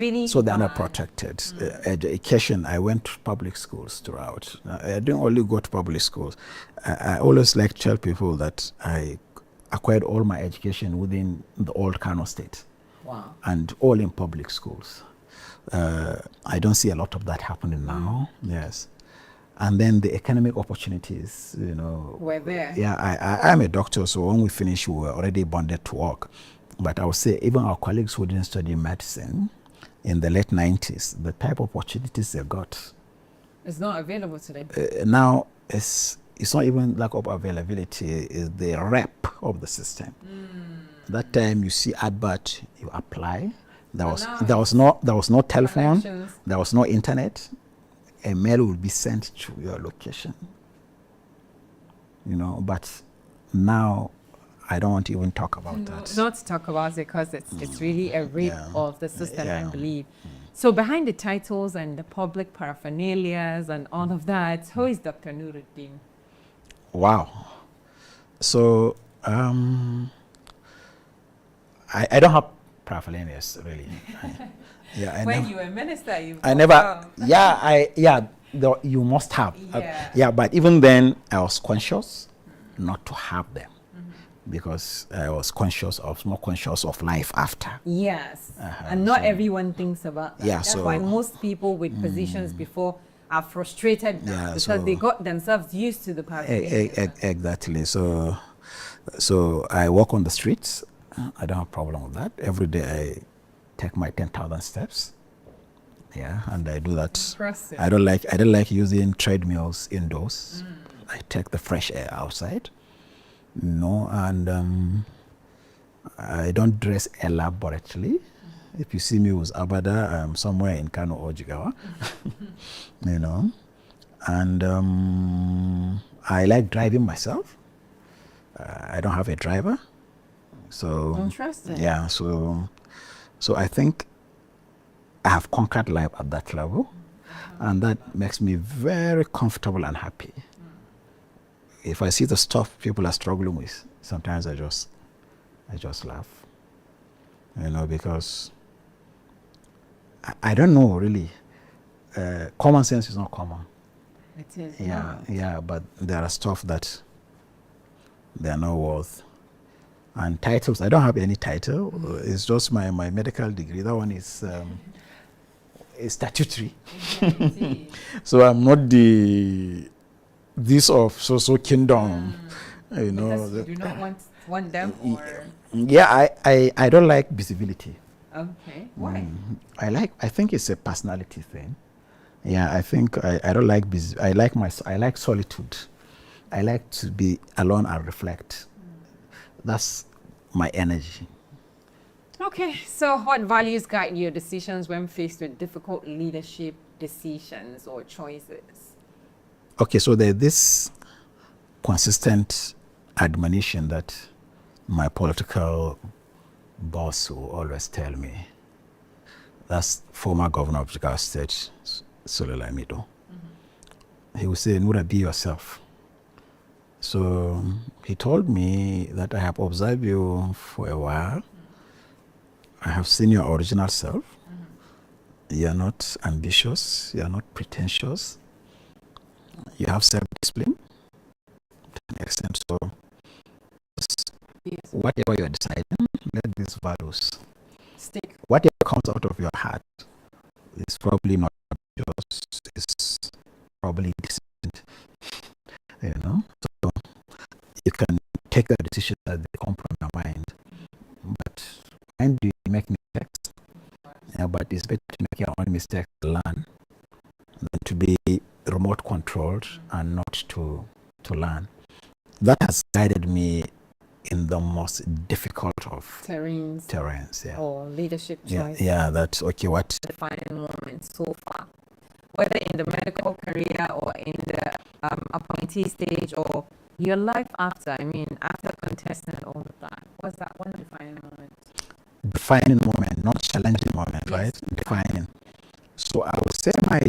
Really? So they're not protected. Education, I went to public schools throughout. I didn't only go to public schools. I always like to tell people that I acquired all my education within the old Kano state. Wow. And all in public schools. I don't see a lot of that happening now. Yes. And then the economic opportunities, you know. Were there. Yeah, I'm a doctor, so when we finish, we were already bonded to work. But I would say even our colleagues who didn't study medicine in the late 90s, the type of opportunities they got. It's not available today. Now, it's not even lack of availability, it's the rep of the system. That time you see advert, you apply. There was no telephone, there was no internet. A mail will be sent to your location. You know, but now I don't want to even talk about that. Not to talk about it because it's really a rape of the system, I believe. So behind the titles and the public paraphernalias and all of that, who is Dr. Nuruddin? Wow. So I don't have paraphernalias really. When you were a minister, you you must have. Yeah. But even then I was conscious not to have them. Because I was more conscious of life after. Yes. And not everyone thinks about that. Yeah, that's why most people with positions before are frustrated now because they got themselves used to the paraphernalia. Exactly. So I walk on the streets. I don't have a problem with that. Every day I take my 10,000 steps. Yeah, and I do that. Impressive. I don't like using treadmills indoors. I take the fresh air outside. No, and I don't dress elaborately. If you see me with abada, I'm somewhere in Kano or Jigawa. You know, and I like driving myself. I don't have a driver, so interesting. Yeah, so I think I have conquered life at that level, and that makes me very comfortable and happy. If I see the stuff people are struggling with, sometimes I just laugh, you know, because I don't know really. Common sense is not common. It is. Yeah, but there are stuff that they are not worth. And titles, I don't have any title. It's just my medical degree. That one is statutory. So I'm not this of so kingdom, you know. Because you do not want them, or yeah, I don't like visibility. Okay, why? I think it's a personality thing. Yeah, I think I don't like I like solitude. I like to be alone and reflect. That's my energy. Okay, so what values guide your decisions when faced with difficult leadership decisions or choices? Okay, so there's this consistent admonition that my political boss will always tell me. That's former governor of Jigawa State, Sule Lamido. He would say, Nura, be yourself. So he told me that I have observed you for a while. I have seen your original self. You are not ambitious. You are not pretentious. You have self-discipline to an extent. So whatever you are deciding, let these values stick. Whatever comes out of your heart is probably not yours. It's probably decent. You know, so you can take that decision as they come from your mind. But when do you make mistakes? Yeah, but it's better to make your own mistakes to learn than to be remote controlled and not to learn. That has guided me in the most difficult of terrains. Yeah. Or leadership choices. Yeah, that's okay. What defining moments so far, whether in the medical career or in the appointee stage or your life after. I mean, after contesting and all of that, what's that one defining moment? Defining moment, not challenging moment, yes. Right? Defining. So I would say my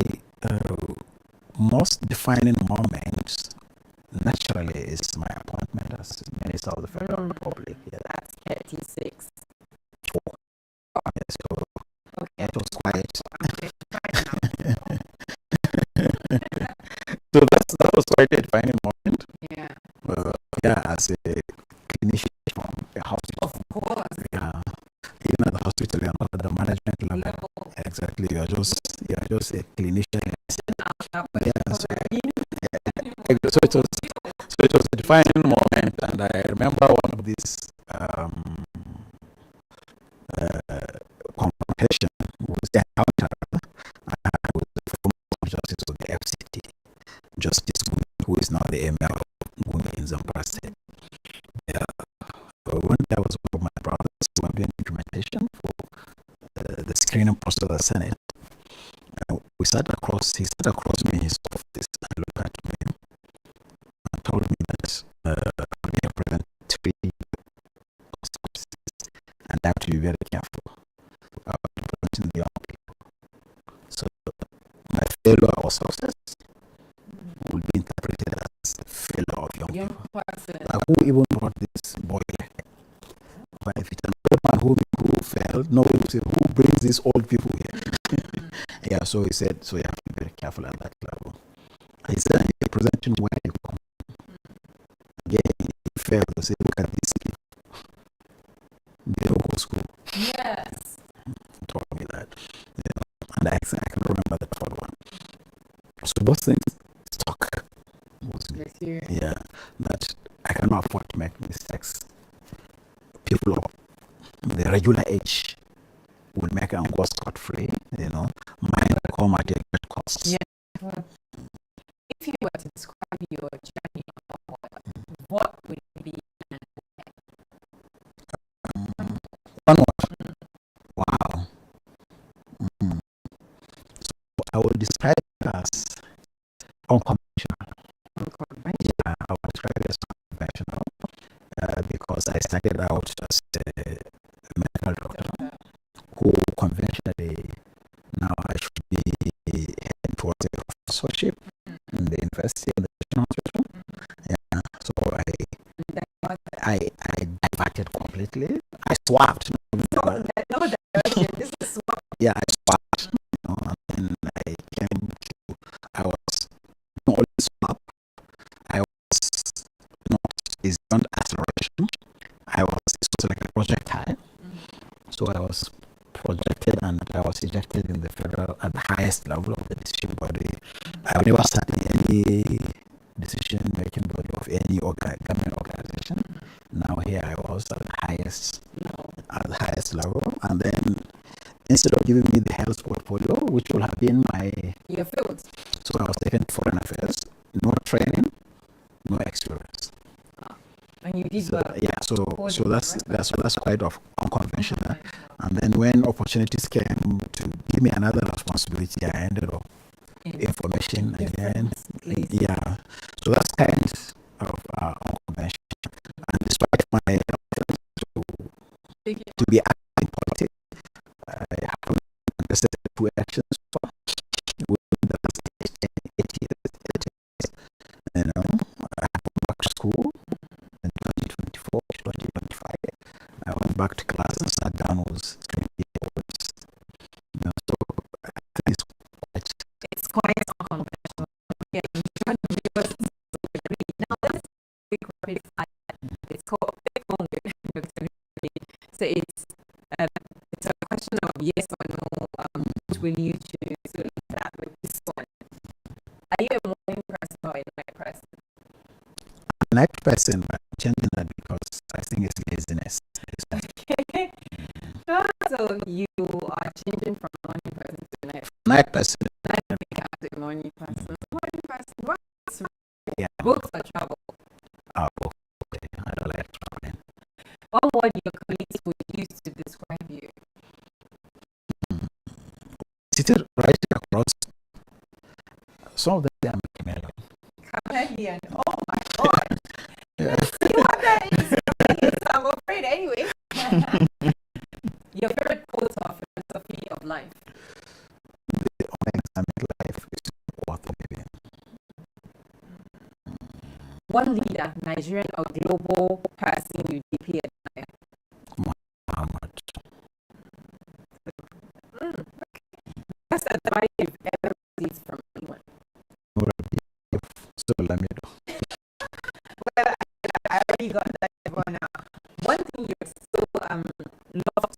most defining moment naturally is my appointment as Minister of the Federal Republic. Yeah. That's 36. Oh. Yeah, so okay. It was quite Right. So that was quite a defining moment. Yeah. Yeah, as a clinician from a hospital. Of course. Yeah. Even at the hospital, you're not at the management level. Exactly. You're just a clinician. Yeah. So it was a defining moment, and I remember one of these confrontation was the encounter with the former justice of the FCT, Justice Gumi, who is now the Emir of Gumi in Zamfara State. Yeah. When that was one of my brothers who were doing implementation for the screening process of the Senate, he sat across me in his office and looked at me and told me that we represent three constituencies and I have to be very careful about representing the young people. So my failure or success will be interpreted as failure of young people. Like, who even brought this boy? But if it's an old man who failed, nobody will say, who brings these old people here? Yeah, so he said, so you have to be very careful at that level. He said, you're presenting where you come. Again, he failed to say, look at these people. They don't go to school. Yes. He told me that. And I can remember the third one. So those things stuck with me. Yeah, that I cannot afford to make mistakes. People of the regular age will make and go scot-free, mine come at a great cost. Yeah. If you were to describe your journey, what would it be? One word. Wow. So I would describe it as unconventional. Yeah, I would describe it as unconventional because I started out as a medical doctor who conventionally now I should be heading towards a professorship in the university in the National Hospital. Yeah, so I diverted completely. I swapped. Yeah, I swapped. And I came to. I was not only swap. I was not is beyond acceleration. I was like a projectile. So I was projected and I was ejected in the federal at the highest level of the decision body. I've never sat in any decision making body of any government organization. Now here I was at the highest level, and then instead of giving me the health portfolio, which would have been your field, so I was taken to foreign affairs, no training, no experience. And you did well. Yeah, so that's quite unconventional. And then when opportunities came to give me another responsibility, I ended up information again. Yeah, so that's kind of unconventional. And despite my to be active in politics, I haven't contested 2 elections within the last 8 years. I went back to school in 2024, 2025. I went back to class and sat down with 20 years. So I think it's quite unconventional. Yeah, now let's quick rapid fire. It's called so it's a question of yes or no. Which will you choose? So that with this one. Are you a morning person or a night person? I'm a night person, but I'm changing that because I think it's laziness. Okay. So you are changing from morning person to night person. I don't think I'm a morning person. Morning person. What's Books or travel? Okay. I don't like traveling. What word your colleagues would use to describe you? Seated right across. Some of them are chameleon. Chameleon. Oh my god. You have that I'm afraid anyway. Your favorite quote or philosophy of life? The only examine life is worth living. One leader, Nigerian or global person you deeply admire? Muhammad.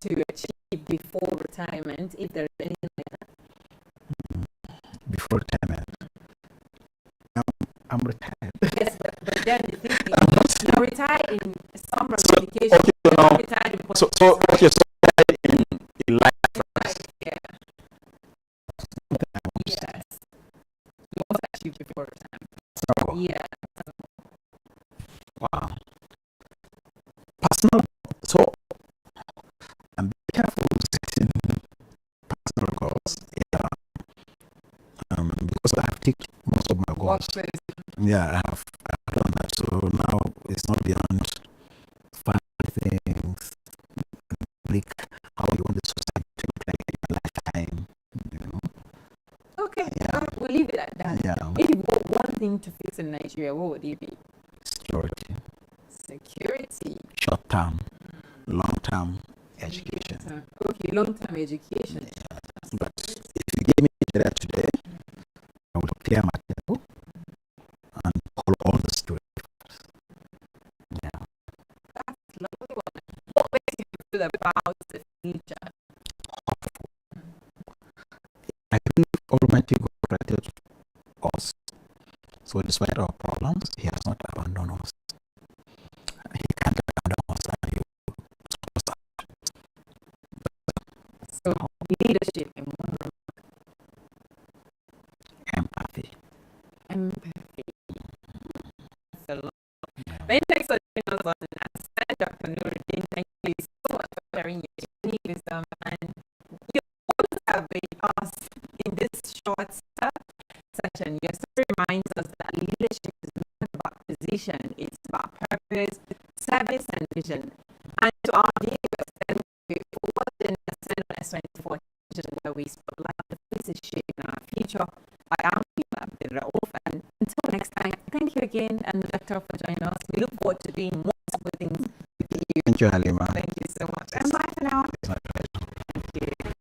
to achieve before retirement, if there is anything like that? Before retirement? I'm retired. Yes, but then the thing is, you're retired in some ramification. Okay, you're now, not retired in so in life. Yeah. Yes. You want to achieve before retirement. So, Yeah. wow. Personal. So, I'm careful setting personal goals. Yeah. Because I have ticked most of my goals. Yeah, I've done that. So now it's not beyond finding things like how you want the society to look like in a lifetime. You know? Okay, Yeah. we'll leave it at that. Yeah. If you want one thing to fix in Nigeria, what would it be? Security. Security. Short term, long term education. Okay, long term education. Yeah. But if you gave me Nigeria today, I would clear my table and call all the students. Yeah. That's lovely one. What makes you feel about the future? I believe Almighty God created us. So despite our problems, He has not abandoned us. He can't abandon us and He will support us. So leadership in one room. Empathy. Empathy. That's a lot. Many thanks for joining us on Understand Dr. Nuruddin. Thank you so much for sharing your unique wisdom and your words have been asked in this short session. Your story reminds us that leadership is not about position, it's about purpose, service, and vision. And to our viewers, thank you for watching S24 where we spotlight the faces shaping our future. I am Raouf, and until next time, thank you again, and the doctor for joining us. We look forward to doing more good things with you. Thank you, Halima. Thank you so much. And bye for now. It's my pleasure. Thank you.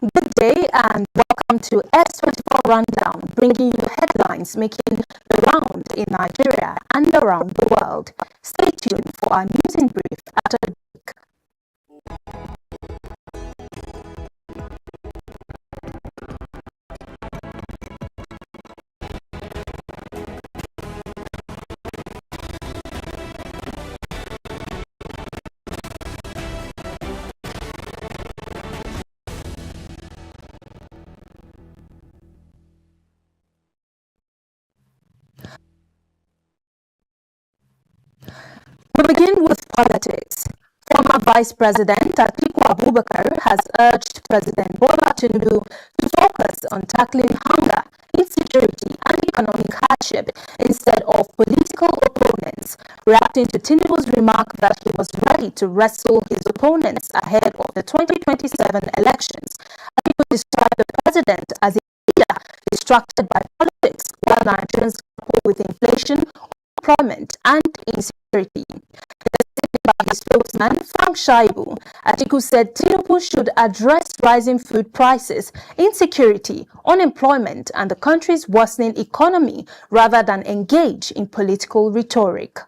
Good day and welcome to S24 Rundown, bringing you headlines making the round in Nigeria and around the world. Stay tuned for our news in brief after the break. We begin with politics. Former Vice President Atiku Abubakar has urged President Bola Tinubu to focus on tackling hunger, insecurity, and economic hardship instead of political opponents, reacting to Tinubu's remark that he was ready to wrestle his opponents ahead of the 2027 elections. Atiku described the president as a leader distracted by politics while Nigerians grapple with inflation, unemployment, and insecurity. By his spokesman, Frank Shaibu, Atiku said Tinubu should address rising food prices, insecurity, unemployment, and the country's worsening economy rather than engage in political rhetoric.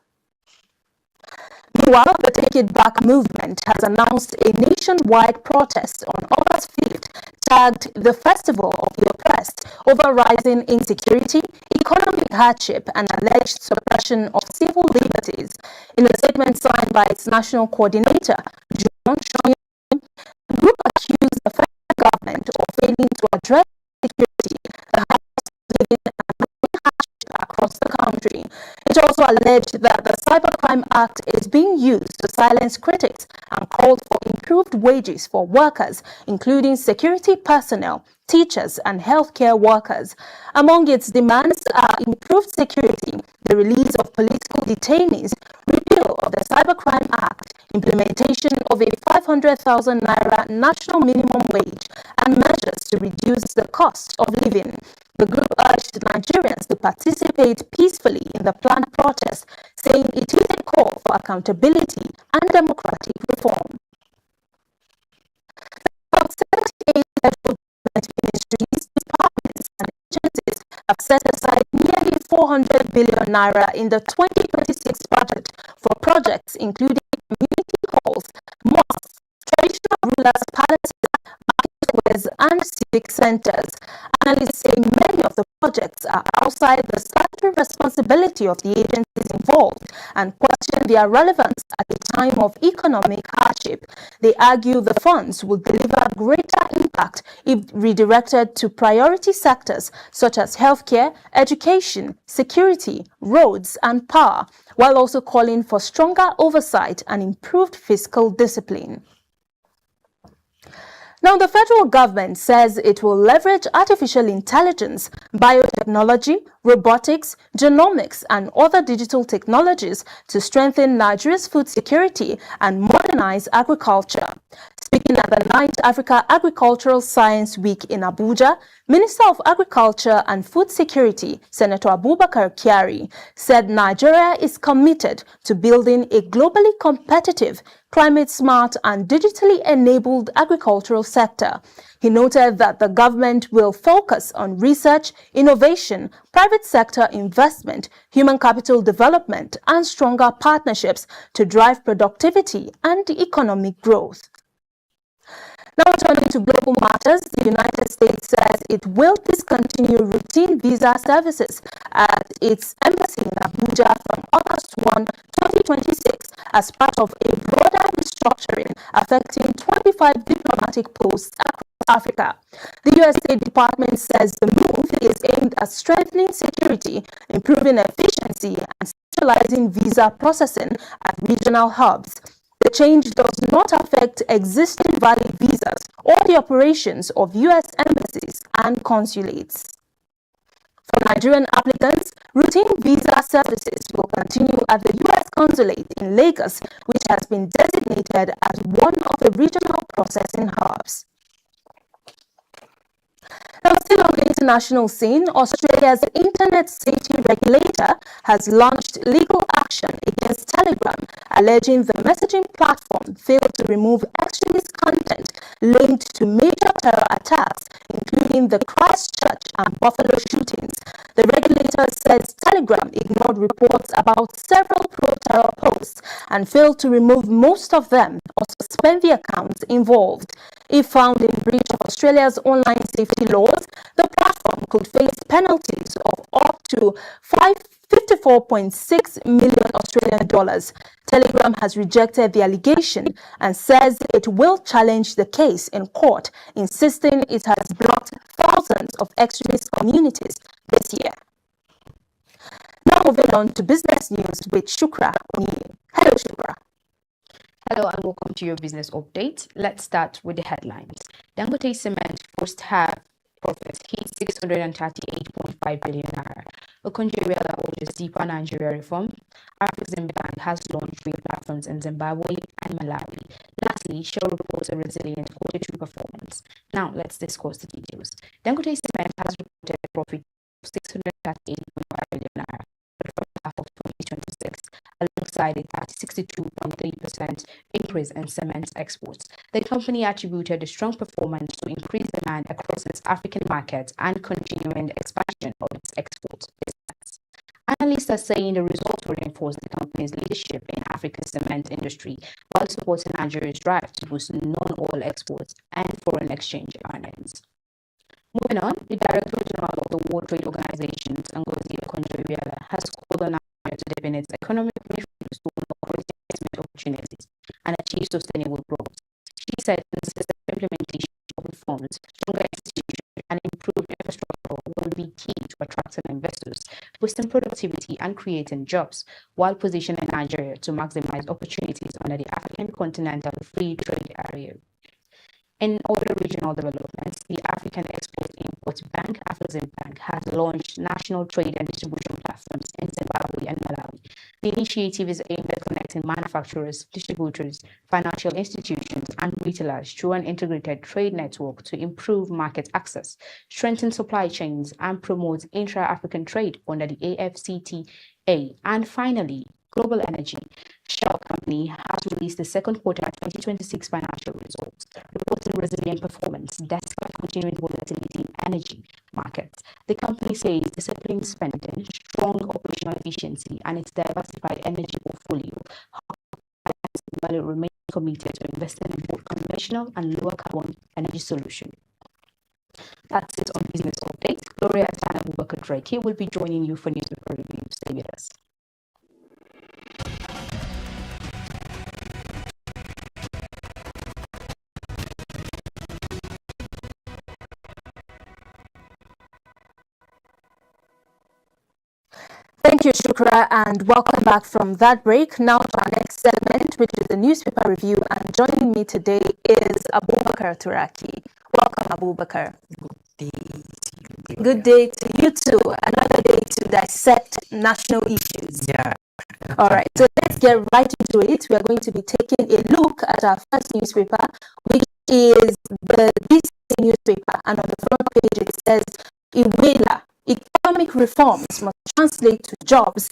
Meanwhile, the Take It Back movement has announced a nationwide protest on August 5th, tagged the Festival of the Oppressed, over rising insecurity, economic hardship, and alleged suppression of civil liberties. In a statement signed by its national coordinator, John Shoyin, the group accused the federal government of failing to address security, the high cost of living, and growing hardship across the country. It also alleged that the Cybercrime Act is being used to silence critics and called for improved wages for workers, including security personnel, teachers, and healthcare workers. Among its demands are improved security, the release of political detainees, repeal of the Cybercrime Act, implementation of a 500,000 naira national minimum wage, and measures to reduce the cost of living. The group urged Nigerians to participate peacefully in the planned protest, saying it is a call for accountability and democratic reform. About 78 federal government ministries, departments, and agencies have set aside nearly 400 billion naira in the 2026 budget for projects including community halls, mosques, traditional rulers' palaces, market squares, and civic centers. Analysts say many of the projects are outside the statutory responsibility of the agencies involved and question their relevance at a time of economic hardship. They argue the funds will deliver greater impact if redirected to priority sectors such as healthcare, education, security, roads, and power, while also calling for stronger oversight and improved fiscal discipline. Now, the federal government says it will leverage artificial intelligence, biotechnology, robotics, genomics, and other digital technologies to strengthen Nigeria's food security and modernize agriculture. Speaking at the 9th Africa Agricultural Science Week in Abuja, Minister of Agriculture and Food Security, Senator Abubakar Kyari, said Nigeria is committed to building a globally competitive, climate-smart and digitally enabled agricultural sector. He noted that the government will focus on research, innovation, private sector investment, human capital development, and stronger partnerships to drive productivity and economic growth. Now turning to global matters, the United States says it will discontinue routine visa services at its embassy in Abuja from August 1, 2026 as part of a broader restructuring affecting 25 diplomatic posts across Africa. The U.S. State Department says the move is aimed at strengthening security, improving efficiency, and centralizing visa processing at regional hubs. The change does not affect existing valid visas or the operations of U.S. embassies and consulates. For Nigerian applicants, routine visa services will continue at the U.S. consulate in Lagos, which has been designated as one of the regional processing hubs. Now, still on the international scene, Australia's Internet Safety Regulator has launched legal action against Telegram, alleging the messaging platform failed to remove extremist content linked to major terror attacks, including the Christchurch and Buffalo shootings. The regulator says Telegram ignored reports about several pro-terror posts and failed to remove most of them or suspend the accounts involved. If found in breach of Australia's online safety laws, the platform could face penalties of up to 54.6 million Australian dollars. Telegram has rejected the allegation and says it will challenge the case in court, insisting it has blocked thousands of extremist communities this year. Now moving on to business news with Shukra Oniyi. Hello, Shukra. Hello and welcome to your business update. Let's start with the headlines. Dangote Cement first half profits hit 638.5 billion naira. Okonjo-Iweala urges deeper Nigeria reform. Afreximbank has launched three platforms in Zimbabwe and Malawi. Lastly, Shell reports a resilient Q2 performance. Now let's discuss the details. Dangote Cement has reported a profit of 638.5 billion naira for the first half of 2026, alongside a 62.3% increase in cement exports. The company attributed the strong performance to increased demand across its African markets and continuing expansion of its export business. Analysts minister saying the results will reinforce the company's leadership in Africa's cement industry while supporting Nigeria's drive to boost non-oil exports and foreign exchange earnings. Moving on, the Director General of the World Trade Organization, Ngozi Okonjo-Iweala, has called on Nigeria to deepen its economic relations to unlock investment opportunities and achieve sustainable growth. She said consistent implementation of reforms, stronger institutions, and improved infrastructure will be key to attracting investors, boosting productivity, and creating jobs, while positioning Nigeria to maximize opportunities under the African Continental Free Trade Area. In other regional developments, the African Export-Import Bank, Afreximbank, has launched national trade and distribution platforms in Zimbabwe and Malawi. The initiative is aimed at connecting manufacturers, distributors, financial institutions, and retailers through an integrated trade network to improve market access, strengthen supply chains, and promote intra-African trade under the AfCFTA. And finally, Global Energy Shell Company has released the second quarter 2026 financial results, reporting resilient performance despite continuing volatility in energy markets. The company says disciplined spending, strong operational efficiency, and its diversified energy portfolio while it remains committed to investing in both conventional and lower carbon energy solutions. That's it on Business Update. Gloria Tan Abubakar Drake will be joining you for newspaper review. Stay with us. Thank you, Shukra, and welcome back from that break. Now to our next segment, which is the newspaper review, and joining me today is Abubakar Turaki. Welcome, Abubakar. Good day to you too. Another day to dissect national issues. Yeah. All right, so let's get right into it. We are going to be taking a look at our first newspaper, which is the DC newspaper, and on the front page it says, Iwela, economic reforms must translate to jobs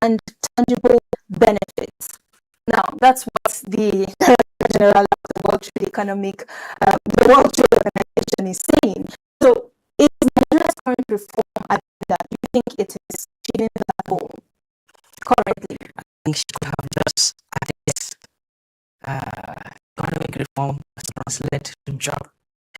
and tangible benefits. Now, that's what the Director General of the World Trade the World Trade Organization is saying. So, is Nigeria's current reform agenda, do you think it is achieving that goal currently? I think she could have just addressed economic reform must translate to job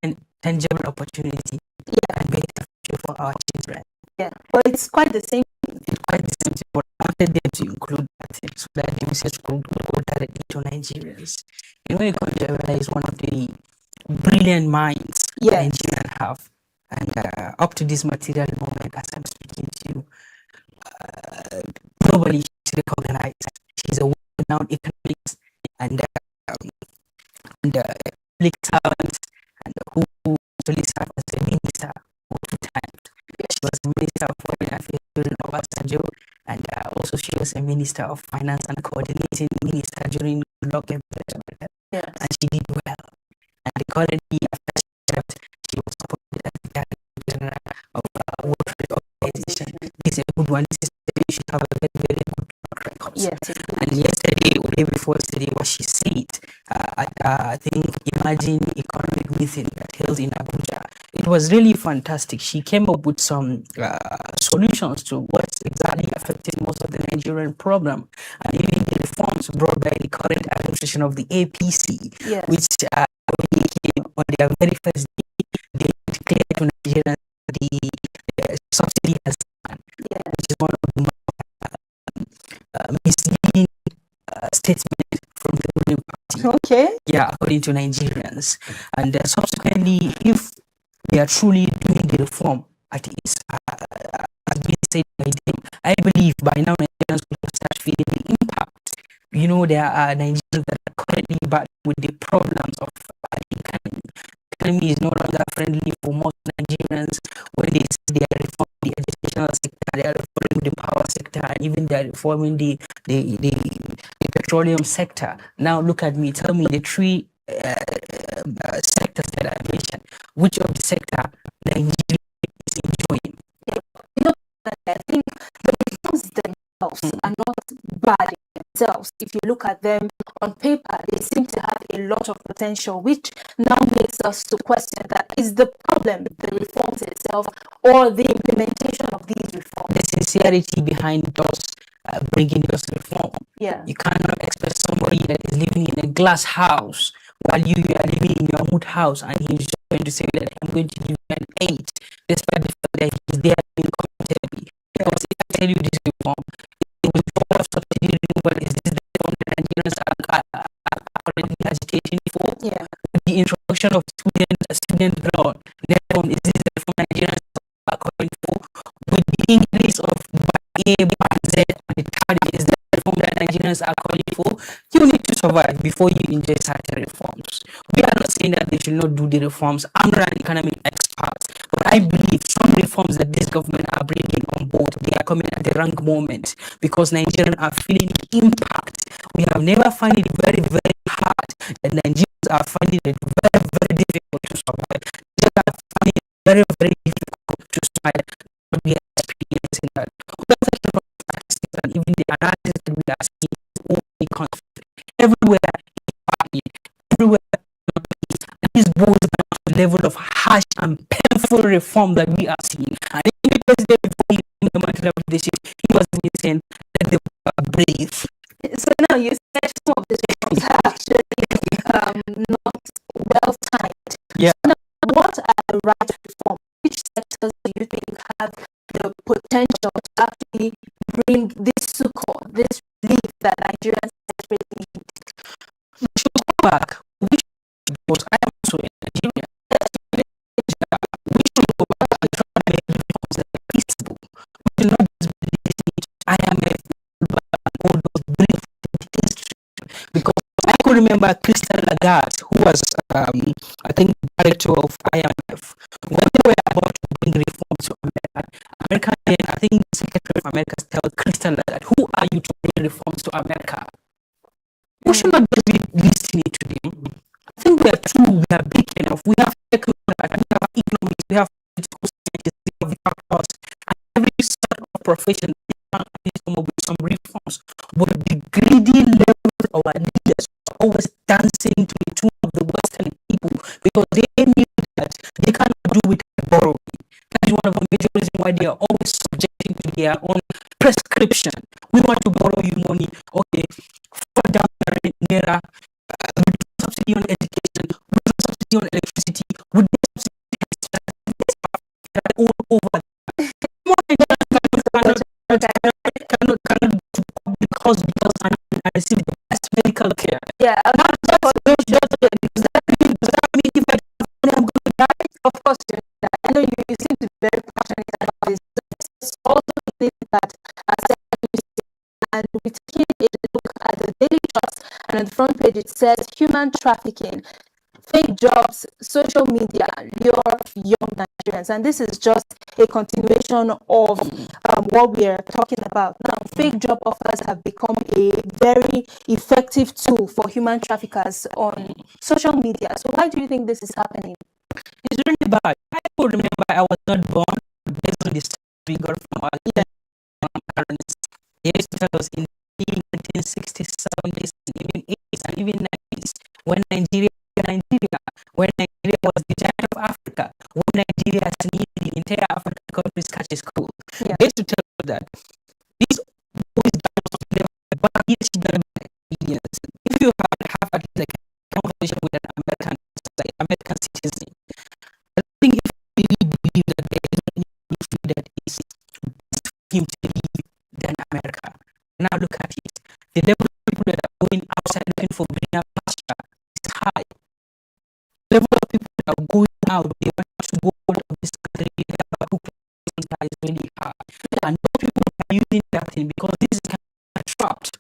and tangible opportunity and better future for our children. Yeah, but it's quite the same. It's quite the same thing, but I wanted them to include that so that the message could go directly to Nigerians. And when it comes to Iweala, is one of the brilliant minds Nigerians have. And up to this material moment, as I'm speaking to you, globally she's recognized. She's a well-known economist and public servant, and who actually served as a minister for 2 times. She was a minister of foreign affairs during Obasanjo, and also she was a minister of finance and coordinating minister during Goodluck. And she did well. And currently, she was appointed as the Director General of World Trade Organization. This is a good one. This is you should have a very, very good record. Yes. And yesterday, or day before yesterday, what she said, I think, imagine economic meeting that held in Abuja. It was really fantastic. She came up with some solutions to what's exactly affecting most of the Nigerian problem, and even the reforms brought by the current administration of the APC, which when they came on their very first day, they declared to Nigerians the subsidy has gone, which is one of the misleading statements from the ruling party. Okay. Yeah, according to Nigerians. And subsequently, if they are truly doing the reform at least as being said by them, I believe by now Nigerians will start feeling the impact. You know, there are Nigerians that are currently battling with the problems of the economy. The economy is no longer friendly for most Nigerians. When they say they are reforming the educational sector, they are reforming the power sector, and even they are reforming the petroleum sector. Now look at me, tell me the 3 sectors that I mentioned, which of the sector Nigeria is enjoying? You know, I think the reforms themselves are not bad in themselves. If you look at them on paper, they seem to have a lot of potential, which now makes us to question that is the problem the reforms itself or the implementation of these reforms? The sincerity behind those bringing those reform. Yeah. You cannot expect somebody that is living in a glass house while you are living in your wood house, and he's just going to say that I'm going to give you an 8, despite the fact that he's there being comfortably. Because if I tell you this reform, it will fall off subsidy removal. Is this the reform that Nigerians are currently agitating for? Yeah. The introduction of student loan reform, is this the reform Nigerians are calling for? With the increase of A, B, Z, and the third is the reform that Nigerians are calling for. You need to survive before you enjoy certain reforms. We are not saying that they should not do the reforms. I'm not an economic expert, but I believe some reforms that this government are bringing on board, they are coming at the wrong moment because Nigerians are feeling the impact. We have never found it very, very hard, and Nigerians are finding it very, very difficult to survive. They are finding it very, very difficult to survive. We are experiencing that. And even the analysis that we are seeing is only conflict everywhere in party, everywhere, and this boils down to the level of harsh and painful reform that we are seeing. And even the president before he came to the mantle of leadership, he was even saying that they were brave. So now you said some of the reforms are actually not well timed. Yeah. So now, what are the right reforms? Which sectors do you think have the potential to actually bring this succor, this relief that Nigerians desperately need? We should go back. Because I am also in Nigeria. We should go back and try to make reforms that are feasible. We should not just be listening to IMF and all those brief history. Because I could remember Christian Lagarde, who was, I think, director of IMF, when they were about to bring reforms to America, then I think the Secretary of America told Christian Lagarde, who are you to bring reforms to America? We should not just be listening to them. I think we are true, we are big enough, we have economics, we have political scientists, we have doctors, and every sort of profession can come up with some reforms. But the greedy level of our leaders are always dancing to the tune of the Western people because they knew that they cannot do it borrowing. That is one of the major reasons why they are always subjecting to their own prescription. We want to borrow you money, okay, for down naira, subsidy on education, with subsidy on electricity, with subsidy all over. Cannot because and receive the best medical care. Yeah, Does that mean if I'm going to die? of course, I know you seem to be very passionate about this. It's also things that and we take a look at the Daily Trust, and on the front page it says human trafficking, fake jobs, social media, lure young Nigerians, and this is just a continuation of what we are talking about now. Fake job offers have become a very effective tool for human traffickers on social media. So why do you think this is happening? It's really bad. I could remember I was not born based on this we got from our parents. They used to tell us in the 1960s, 70s, and even 80s, and even 90s, when Nigeria was the giant of Africa, when Nigeria has needed the entire African countries catch a school. Yeah. They used to tell us that these boys don't but if you have at least like a conversation with an American citizen, I think if you really believe that there is no country that is best for him to live than America. Now look at it. The level of people that are going outside looking for greener pasture is high. The level of people that are going out, they want to go out of this country, is really high. And those people are using that thing because this is kind of trapped.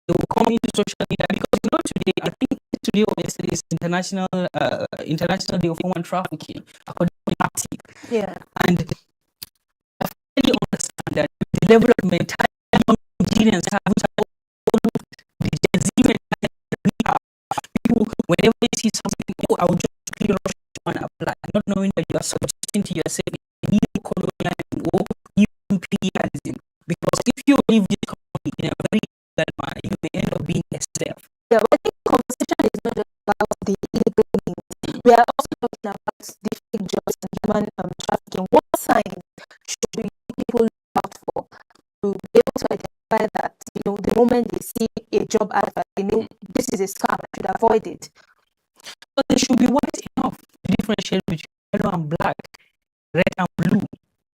They will come into social media because today, I think today or yesterday is International Day of Human Trafficking, according to NATI. Yeah. And I fully understand that the level of mentality Nigerians have, which are the Gen Z mentality, people, whenever they see something, I will just quickly rush to and apply, not knowing that you are subjecting to yourself neo-colonialism or imperialism. Because if you leave this country in a very bad manner, you may end up being a slave. Yeah, I think the conversation is not just about the illegal means. We are also talking about the fake jobs and human trafficking. What signs should people look out for the moment they see a job advert, they know this is a scam, I should avoid it. But they should be wise enough to differentiate between yellow and black, red and blue,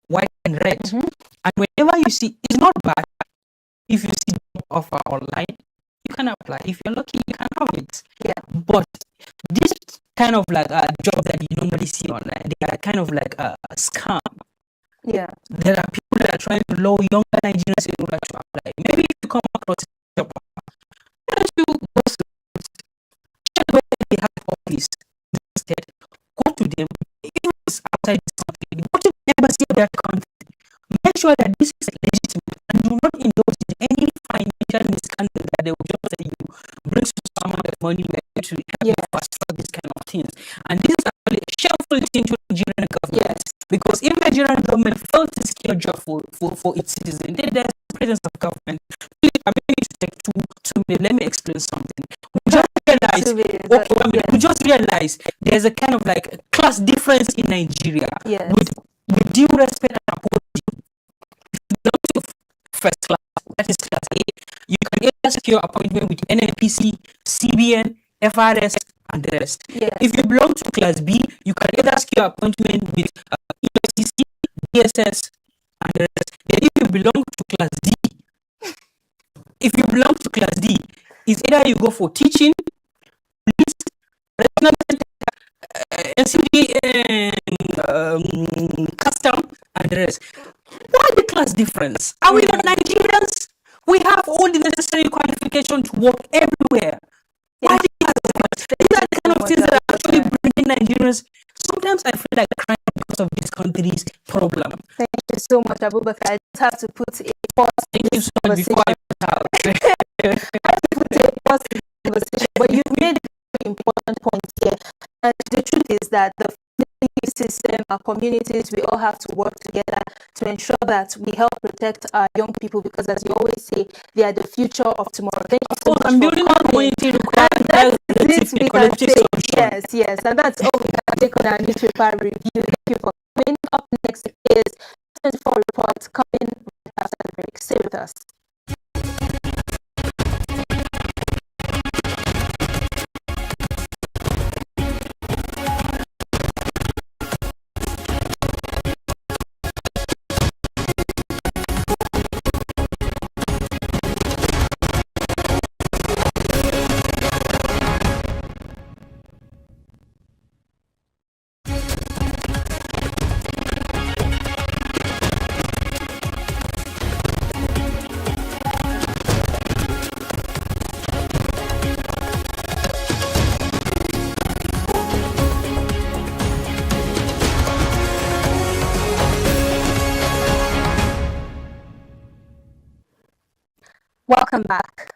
white and red. And whenever you see, it's not bad. If you see job offer online, you can apply. If you're lucky, you can have it. Yeah. But this kind of like a job that you normally see online, they are kind of like a scam. Yeah. There are people that are trying to lure younger Nigerians in order to apply. Maybe if you come across a job offer, why don't you go to check where they have office. Instead, go to them. If it's outside this country, go to the embassy of their country. Make sure that this is legitimate and do not indulge in any financial misconduct that they will just say you bring some amount of money to help you fast track these kind of things. And this is actually a shameful thing to the Nigerian government. Because if Nigerian government fails to secure job for its citizens, then there's the presence of government. Please, I'm going to take two minutes. Let me explain something. We just realized there's a kind of like class difference in Nigeria. With due respect and apology, if you belong to first class, that is class A, you can either secure appointment with NNPC, CBN, FRS, and the rest. If you belong to class B, you can either secure appointment with EFCC, DSS, and the rest. Then if you belong to class D, it's either you go for teaching, police, regional NCD, custom, and the rest. Why the class difference? Are we not Nigerians? We have all the necessary qualification to work everywhere. Why the class difference? These are the kind of things that are actually bringing Nigerians. Sometimes I feel like crying because of this country's problem. Thank you so much, Abubakar. I just have to put a pause. Thank you so much before I put out. I have to put a pause in the conversation, but you've made a very important point here. And the truth is that the system, our communities, we all have to work together to ensure that we help protect our young people, because as you always say, they are the future of tomorrow. Thank you so much. I'm building a community requires yes, and that's all we can take on our newspaper review. Thank you for coming. Up next is S24 Report coming right after the break. Stay with us. Welcome back.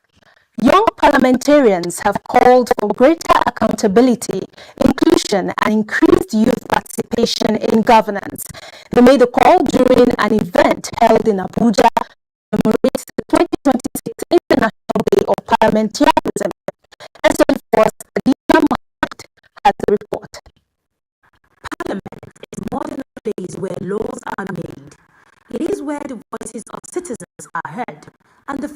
Young parliamentarians have called for greater accountability, inclusion, and increased youth participation in governance. They made the call during an event held in Abuja to commemorate the 2026 International Day of Parliamentarianism. S24's Aditya Mahmood has the report. Parliament is more than a place where laws are made. It is where the voices of citizens are heard and the